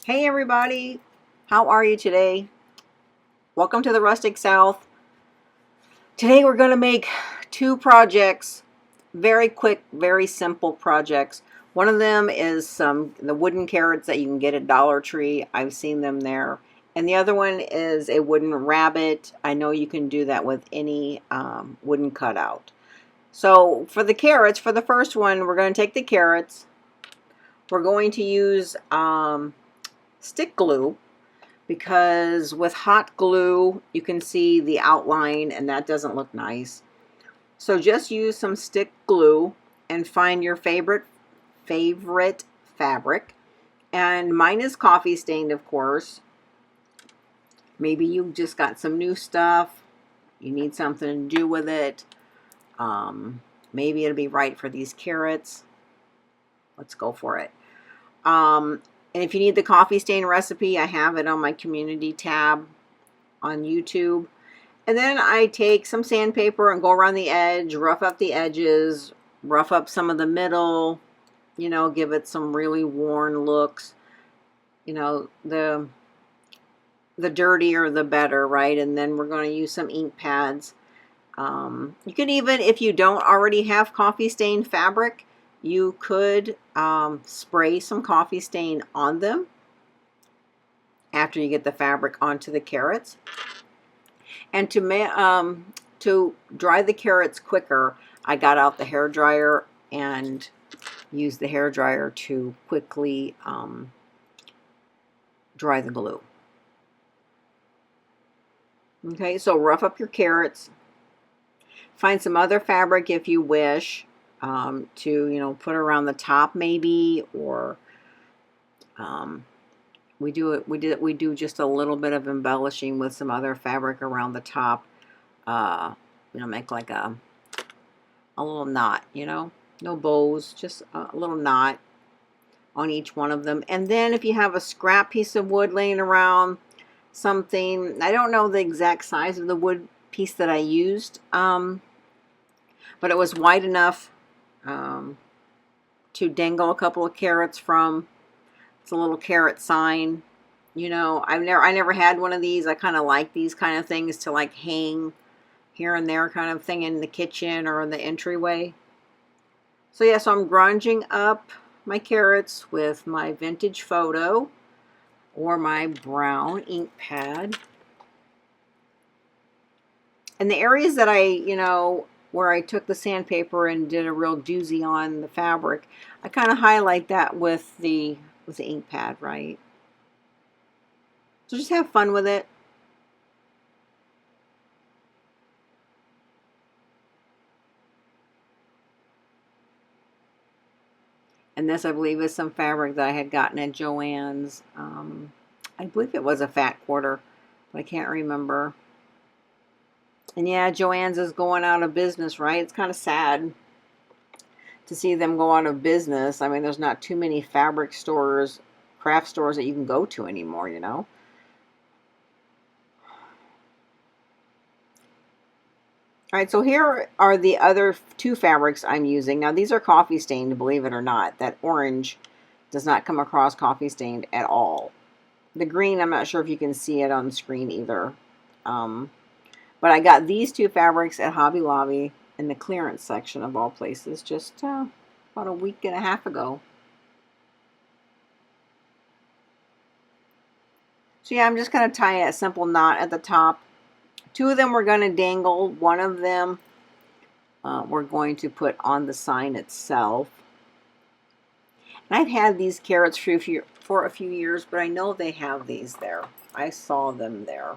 Hey everybody, how are you today? Welcome to the Rustic South. Today we're going to make two projects, very quick, very simple projects. One of them is the wooden carrots that you can get at Dollar Tree. I've seen them there. And the other one is a wooden rabbit. I know you can do that with any wooden cutout. So for the carrots, for the first one, we're going to take the carrots. We're going to use stick glue, because with hot glue you can see the outline and that doesn't look nice. So just use some stick glue and find your favorite fabric. And mine is coffee stained, of course. Maybe you just got some new stuff, you need something to do with it. Maybe it'll be right for these carrots. Let's go for it. And if you need the coffee stain recipe, I have it on my community tab on YouTube. And then I take some sandpaper and go around the edge, rough up the edges, rough up some of the middle, give it some really worn looks. The dirtier the better, right? And then we're going to use some ink pads. You can even, if you don't already have coffee stain fabric, you could spray some coffee stain on them after you get the fabric onto the carrots. And to dry the carrots quicker, I got out the hair dryer and used the hair dryer to quickly dry the glue. Okay, so rough up your carrots. Find some other fabric if you wish. To put around the top maybe, or we do just a little bit of embellishing with some other fabric around the top. Make like a little knot, no bows, just a little knot on each one of them. And then if you have a scrap piece of wood laying around, something, I don't know the exact size of the wood piece that I used, but it was wide enough to dangle a couple of carrots from. It's a little carrot sign. I never had one of these. I kind of like these kind of things to like hang here and there kind of thing in the kitchen or in the entryway. So yeah, so I'm grunging up my carrots with my vintage photo or my brown ink pad. And the areas that where I took the sandpaper and did a real doozy on the fabric, I kind of highlight that with the ink pad, right? So just have fun with it. And this, I believe, is some fabric that I had gotten at Joann's. I believe it was a fat quarter, but I can't remember. And yeah, Joann's is going out of business, right? It's kind of sad to see them go out of business. I mean, there's not too many fabric stores, craft stores that you can go to anymore, All right, so here are the other two fabrics I'm using. Now, these are coffee stained, believe it or not. That orange does not come across coffee stained at all. The green, I'm not sure if you can see it on the screen either. But I got these two fabrics at Hobby Lobby in the clearance section of all places just about a week and a half ago. So yeah, I'm just going to tie a simple knot at the top. Two of them we're going to dangle. One of them we're going to put on the sign itself. And I've had these carrots for a few years, but I know they have these there. I saw them there.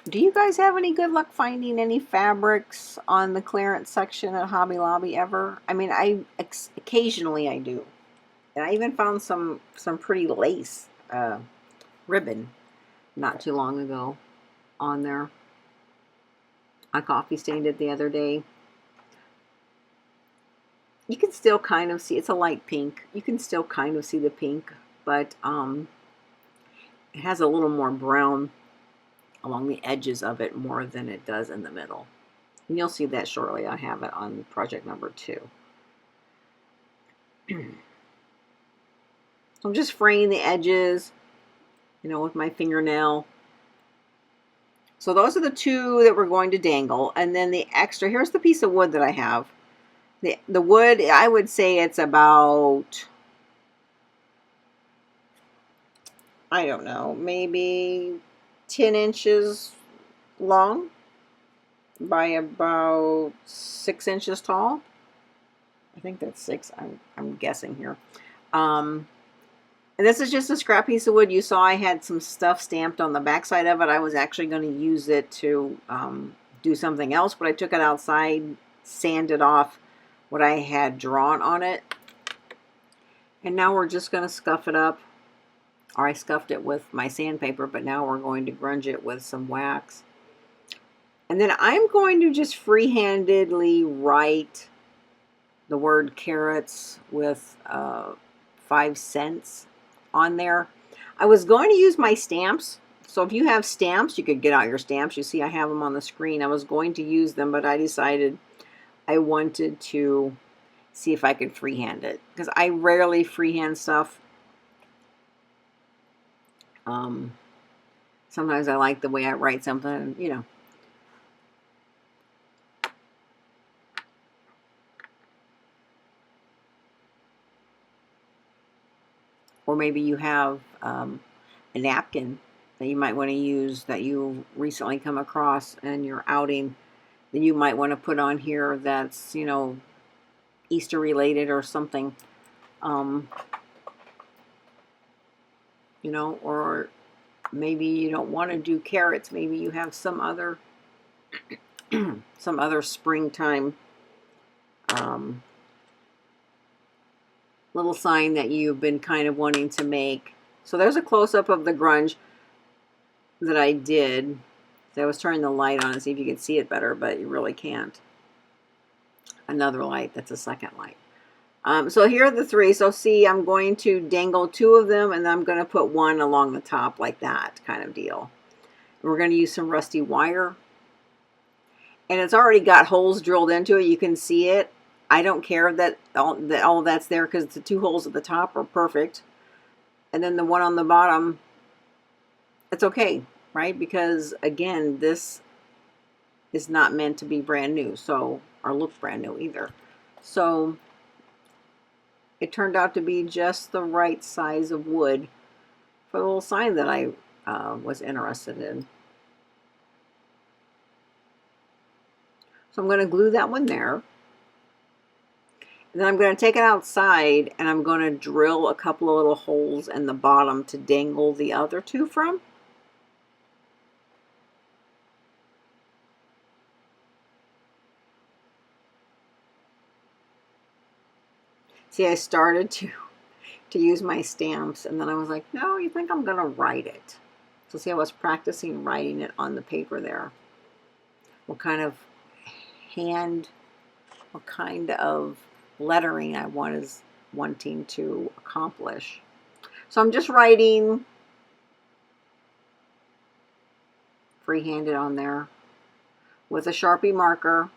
Do you guys have any good luck finding any fabrics on the clearance section at Hobby Lobby ever? I mean, occasionally I do. And I even found some pretty lace ribbon not too long ago on there. I coffee stained it the other day. You can still kind of see, it's a light pink. You can still kind of see the pink, but it has a little more brown along the edges of it more than it does in the middle. And you'll see that shortly. I have it on project number 2. I'm just fraying the edges, you know, with my fingernail. So those are the 2 that we're going to dangle. And then the extra, here's the piece of wood that I have. The wood, I would say it's about, I don't know, maybe 10 inches long by about 6 inches tall. I think that's 6. I'm guessing here. And this is just a scrap piece of wood. You saw I had some stuff stamped on the backside of it. I was actually going to use it to do something else, but I took it outside, sanded off what I had drawn on it. And now we're just going to scuff it up. Or I scuffed it with my sandpaper, but now we're going to grunge it with some wax. And then I'm going to just freehandedly write the word carrots with 5 cents on there. I was going to use my stamps. So if you have stamps, you could get out your stamps. You see I have them on the screen. I was going to use them, but I decided I wanted to see if I could freehand it. Because I rarely freehand stuff. Sometimes I like the way I write something, you know. Or maybe you have a napkin that you might want to use that you recently come across in your outing that you might want to put on here that's, you know, Easter related or something. You know, or maybe you don't want to do carrots. Maybe you have some other some other springtime little sign that you've been kind of wanting to make. So there's a close-up of the grunge that I did. So I was turning the light on to see if you could see it better, but you really can't. Another light, that's a second light. So here are the 3. So see, I'm going to dangle 2 of them, and then I'm going to put 1 along the top like that kind of deal. And we're going to use some rusty wire. And it's already got holes drilled into it. You can see it. I don't care that all that's there because the 2 holes at the top are perfect. And then the one on the bottom, it's okay, right? Because again, this is not meant to be brand new, so, or look brand new either. So it turned out to be just the right size of wood for the little sign that I was interested in. So I'm going to glue that one there. And then I'm going to take it outside and I'm going to drill a couple of little holes in the bottom to dangle the other 2 from. See, I started to use my stamps and then I was like, no, you think I'm going to write it. So see, I was practicing writing it on the paper there. What kind of lettering I was wanting to accomplish. So I'm just writing freehanded on there with a Sharpie marker.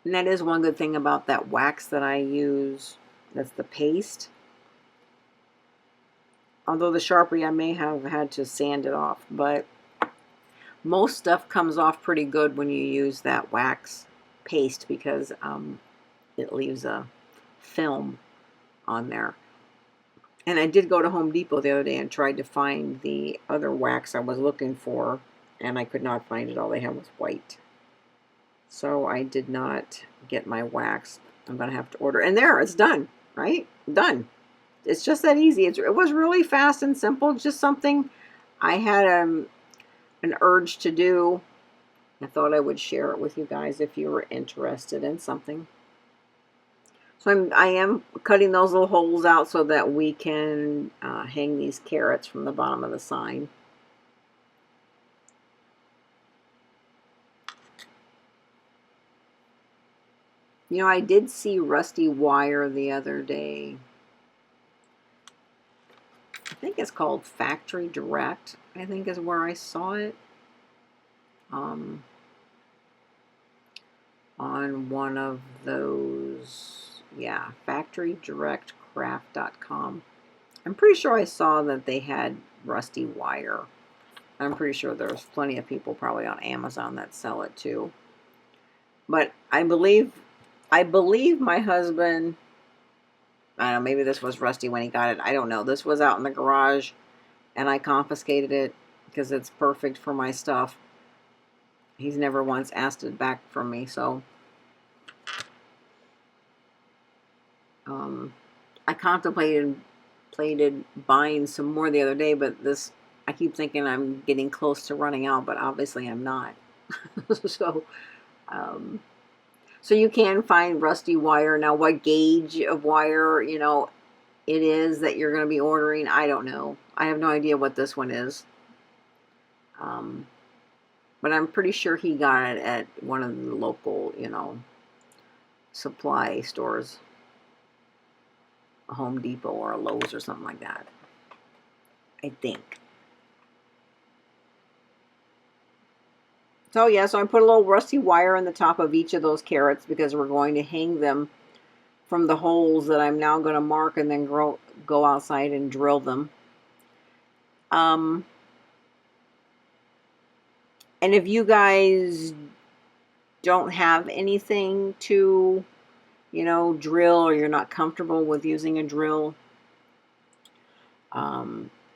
And that is one good thing about that wax that I use. That's the paste. Although the Sharpie, I may have had to sand it off, but most stuff comes off pretty good when you use that wax paste because it leaves a film on there. And I did go to Home Depot the other day and tried to find the other wax I was looking for, and I could not find it. All they had was white. So I did not get my wax. I'm going to have to order. And there, it's done, right? Done. It's just that easy. It was really fast and simple. Just something I had an urge to do. I thought I would share it with you guys if you were interested in something. So I am cutting those little holes out so that we can hang these carrots from the bottom of the sign. You know, I did see rusty wire the other day. think it's called Factory Direct, I think is where I saw it. On one of those, yeah, factorydirectcraft.com. I'm pretty sure I saw that they had rusty wire. I'm pretty sure there's plenty of people probably on Amazon that sell it too. But I believe my husband, I don't know, maybe this was rusty when he got it. I don't know. This was out in the garage and I confiscated it because it's perfect for my stuff. He's never once asked it back from me, so I contemplated buying some more the other day, but I keep thinking I'm getting close to running out, but obviously I'm not. So you can find rusty wire. Now, what gauge of wire, it is that you're going to be ordering, I don't know. I have no idea what this one is. But I'm pretty sure he got it at one of the local, supply stores. A Home Depot or a Lowe's or something like that. I think. So yeah, so I put a little rusty wire in the top of each of those carrots because we're going to hang them from the holes that I'm now going to mark and then go outside and drill them. And if you guys don't have anything to, drill, or you're not comfortable with using a drill,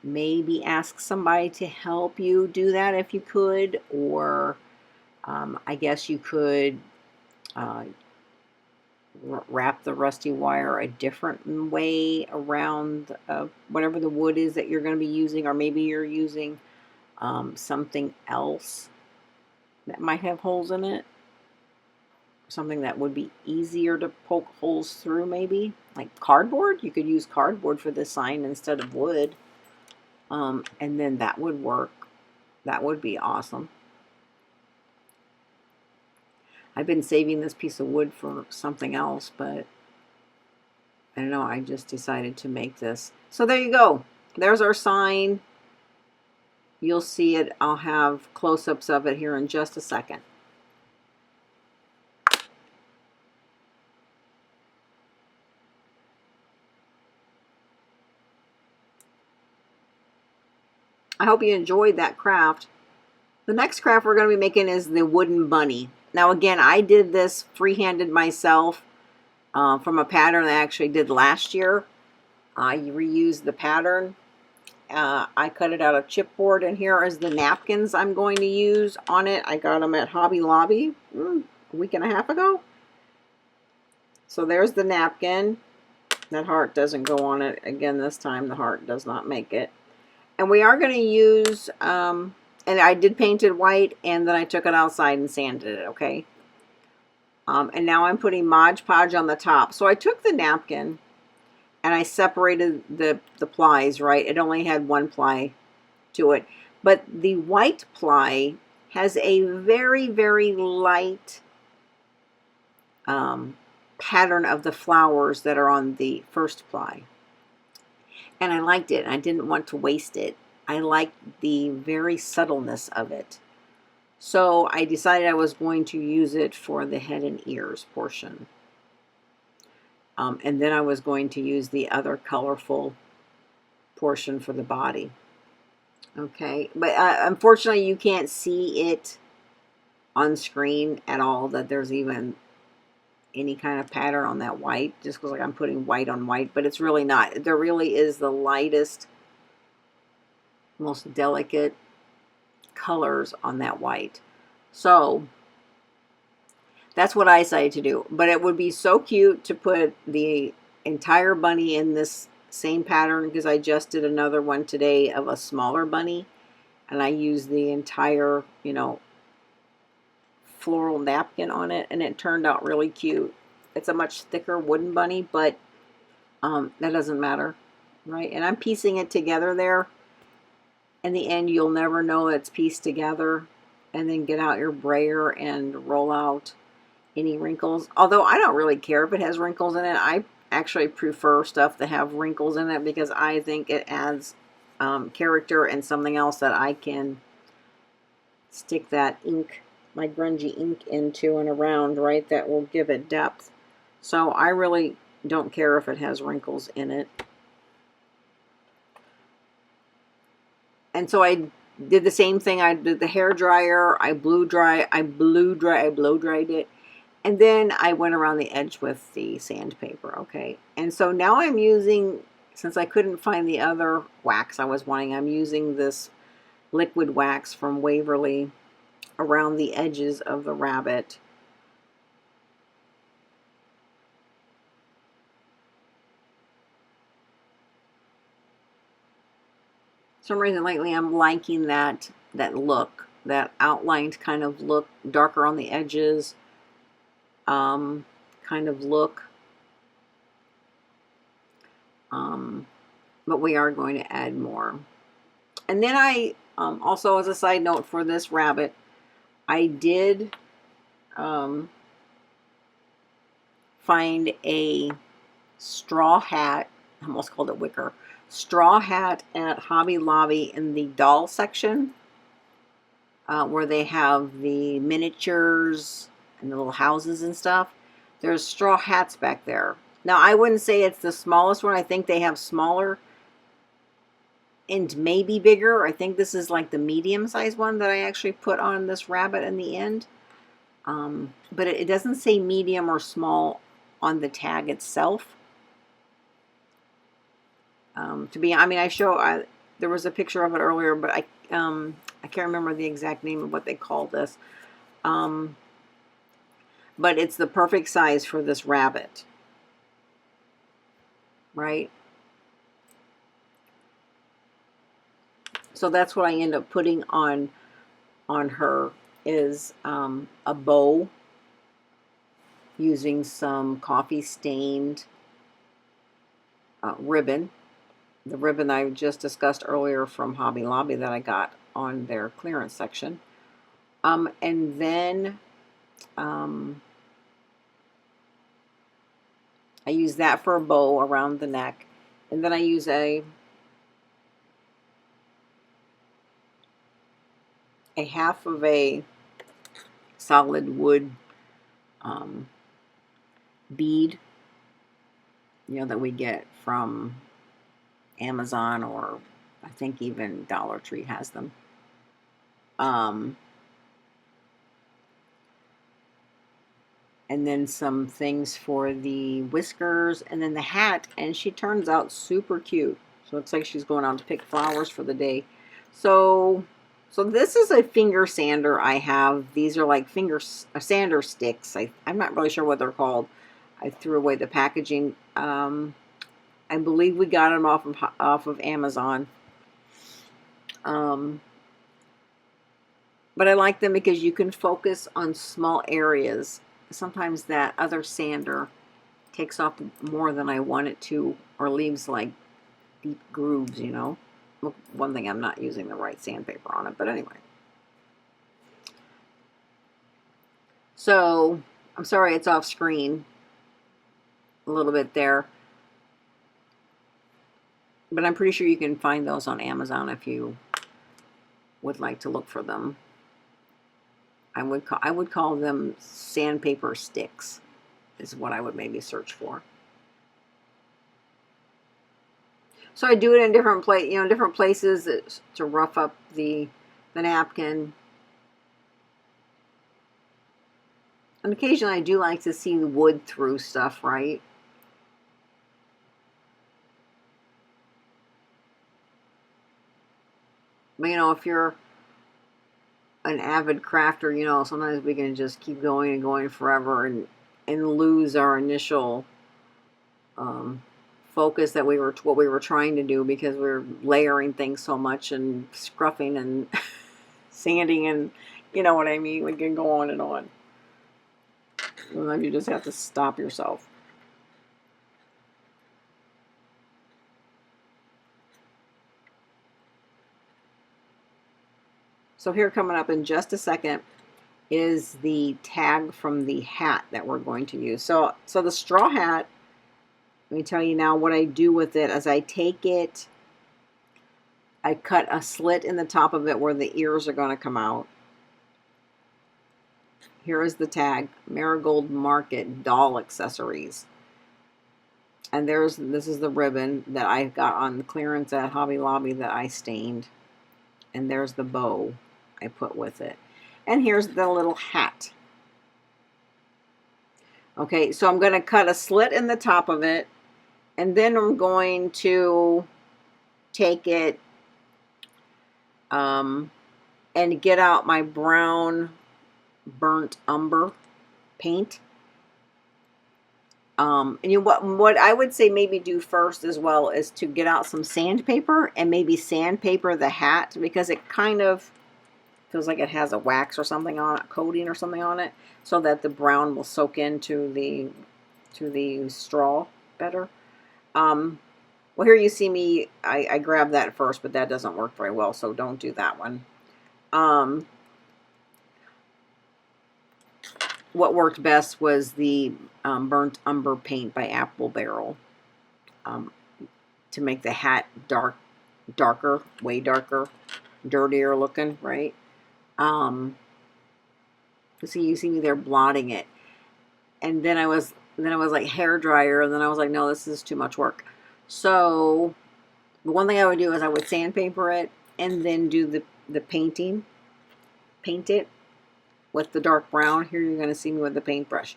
maybe ask somebody to help you do that if you could, or I guess you could wrap the rusty wire a different way around whatever the wood is that you're going to be using, or maybe you're using something else that might have holes in it. Something that would be easier to poke holes through, maybe. Like cardboard. You could use cardboard for this sign instead of wood. And then that would work. That would be awesome. I've been saving this piece of wood for something else, but I don't know. I just decided to make this. So there you go. There's our sign. You'll see it. I'll have close-ups of it here in just a second. I hope you enjoyed that craft. The next craft we're going to be making is the wooden bunny. Now again, I did this freehanded myself from a pattern I actually did last year. I reused the pattern. I cut it out of chipboard, and here is the napkins I'm going to use on it. I got them at Hobby Lobby a week and a half ago. So there's the napkin. That heart doesn't go on it. Again, this time the heart does not make it. And we are going to use, and I did paint it white, and then I took it outside and sanded it, okay? And now I'm putting Mod Podge on the top. So I took the napkin, and I separated the plies, right? It only had one ply to it. But the white ply has a very, very light pattern of the flowers that are on the first ply. And I liked it. I didn't want to waste it. I liked the very subtleness of it. So I decided I was going to use it for the head and ears portion. And then I was going to use the other colorful portion for the body. Okay, but unfortunately you can't see it on screen at all, that there's even any kind of pattern on that white, just because like I'm putting white on white, but it's really not. There really is the lightest, most delicate colors on that white. So that's what I decided to do. But it would be so cute to put the entire bunny in this same pattern, because I just did another one today of a smaller bunny, and I used the entire, floral napkin on it, and it turned out really cute. It's a much thicker wooden bunny, but that doesn't matter, right? And I'm piecing it together there. In the end, you'll never know it's pieced together. And then get out your brayer and roll out any wrinkles. Although I don't really care if it has wrinkles in it. I actually prefer stuff that have wrinkles in it because I think it adds character and something else that I can stick that ink, my grungy ink into and around, right? That will give it depth. So I really don't care if it has wrinkles in it. And so I did the same thing. I did the hair dryer. I blow dried it. And then I went around the edge with the sandpaper, okay? And so now I'm using, since I couldn't find the other wax I was wanting, I'm using this liquid wax from Waverly around the edges of the rabbit. For some reason lately I'm liking that look, that outlined kind of look, darker on the edges, kind of look. But we are going to add more. And then I, also as a side note for this rabbit, I did find a straw hat, I almost called it wicker, straw hat at Hobby Lobby in the doll section, where they have the miniatures and the little houses and stuff. There's straw hats back there. Now, I wouldn't say it's the smallest one. I think they have smaller and maybe bigger. I think this is like the medium-sized one that I actually put on this rabbit in the end. But it doesn't say medium or small on the tag itself. There was a picture of it earlier, but I can't remember the exact name of what they call this. But it's the perfect size for this rabbit, right? So that's what I end up putting on her is a bow using some coffee stained ribbon. The ribbon I just discussed earlier from Hobby Lobby that I got on their clearance section. And then I use that for a bow around the neck. And then I use a half of a solid wood bead, that we get from Amazon, or I think even Dollar Tree has them. And then some things for the whiskers, and then the hat, and she turns out super cute. So it looks like she's going out to pick flowers for the day. So this is a finger sander I have. These are like sander sticks. I'm not really sure what they're called. I threw away the packaging. I believe we got them off of Amazon. But I like them because you can focus on small areas. Sometimes that other sander takes off more than I want it to, or leaves like deep grooves, One thing, I'm not using the right sandpaper on it, but anyway. So, I'm sorry it's off screen a little bit there. But I'm pretty sure you can find those on Amazon if you would like to look for them. I would call them sandpaper sticks, is what I would maybe search for. So I do it in different places to rough up the napkin. And occasionally I do like to see the wood through stuff, right? But if you're an avid crafter, sometimes we can just keep going and going forever and lose our initial focus that what we were trying to do, because we were layering things so much and scruffing and sanding, and you know what I mean. We can go on and on. Sometimes you just have to stop yourself. So here, coming up in just a second, is the tag from the hat that we're going to use. So the straw hat, let me tell you now what I do with it. As I take it, I cut a slit in the top of it where the ears are going to come out. Here is the tag, Marigold Market Doll Accessories. And this is the ribbon that I got on the clearance at Hobby Lobby that I stained. And there's the bow I put with it. And here's the little hat. Okay, so I'm going to cut a slit in the top of it. And then I'm going to take it and get out my brown burnt umber paint. And what I would say maybe do first as well is to get out some sandpaper and maybe sandpaper the hat, because it kind of feels like it has a wax or something on it, coating or something on it, so that the brown will soak into the straw better. Well, here you see me, I grabbed that first, but that doesn't work very well, so don't do that one. What worked best was the burnt umber paint by Apple Barrel, to make the hat darker, way darker, dirtier looking, right? So you see me there blotting it, and then I was like hair dryer, and then I was like, no, this is too much work. So the one thing I would do is I would sandpaper it and then do the painting, paint it with the dark brown. Here you're going to see me with the paintbrush.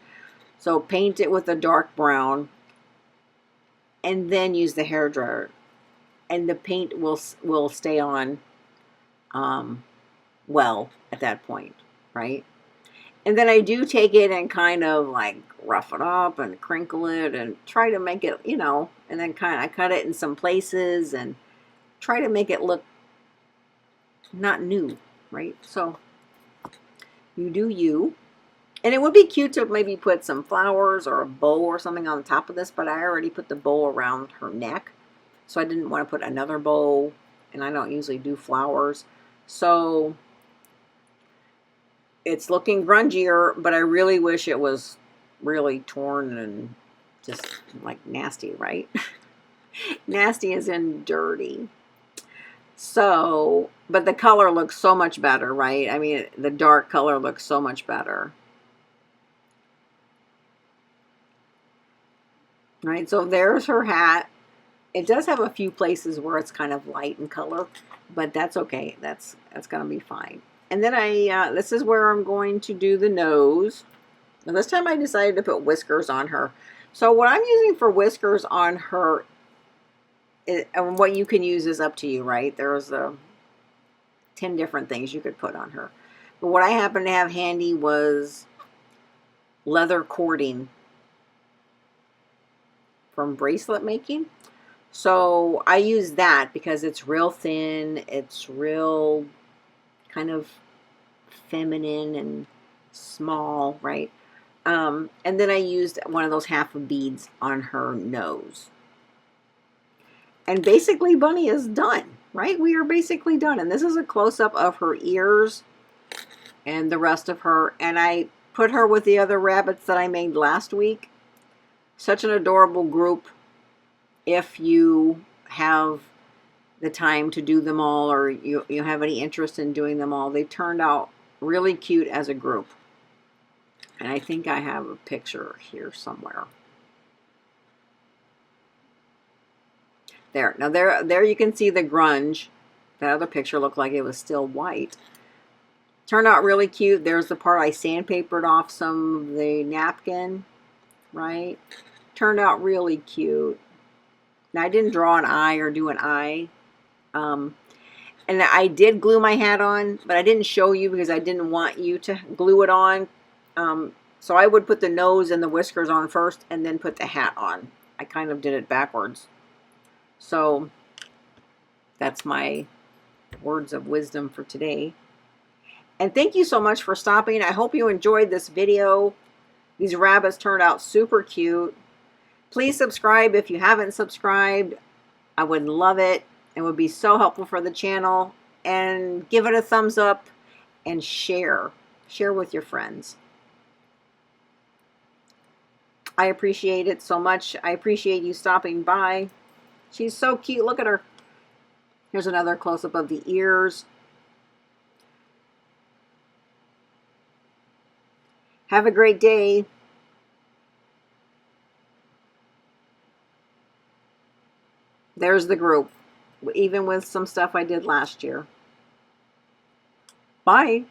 So paint it with the dark brown and then use the hair dryer, and the paint will stay on well at that point, right? And then I do take it and kind of like rough it up and crinkle it and try to make it, you know, and then I cut it in some places and try to make it look not new, right? So you do you. And it would be cute to maybe put some flowers or a bow or something on the top of this, but I already put the bow around her neck, so I didn't want to put another bow, and I don't usually do flowers. So it's looking grungier, but I really wish it was really torn and just like nasty, right? Nasty as in dirty. So, but the color looks so much better, right? I mean, the dark color looks so much better. Right, so there's her hat. It does have a few places where it's kind of light in color, but that's okay. That's going to be fine. And then this is where I'm going to do the nose. Now this time I decided to put whiskers on her. So what I'm using for whiskers on her, and what you can use is up to you, right? There's 10 different things you could put on her. But what I happened to have handy was leather cording from bracelet making. So I use that because it's real thin, it's real kind of feminine and small, right? And then I used one of those half of beads on her nose. And basically Bunny is done, right? We are basically done. And this is a close-up of her ears and the rest of her. And I put her with the other rabbits that I made last week. Such an adorable group. If you have the time to do them all, or you have any interest in doing them all, they turned out really cute as a group. And I think I have a picture here somewhere. There. Now there you can see the grunge. That other picture looked like it was still white. Turned out really cute. There's the part I sandpapered off some of the napkin, right? Turned out really cute. Now I didn't draw an eye or do an eye. And I did glue my hat on, but I didn't show you because I didn't want you to glue it on. So I would put the nose and the whiskers on first and then put the hat on. I kind of did it backwards. So that's my words of wisdom for today. And thank you so much for stopping. I hope you enjoyed this video. These rabbits turned out super cute. Please subscribe if you haven't subscribed. I would love it. It would be so helpful for the channel. And give it a thumbs up and share. Share with your friends. I appreciate it so much. I appreciate you stopping by. She's so cute. Look at her. Here's another close-up of the ears. Have a great day. There's the group, even with some stuff I did last year. Bye.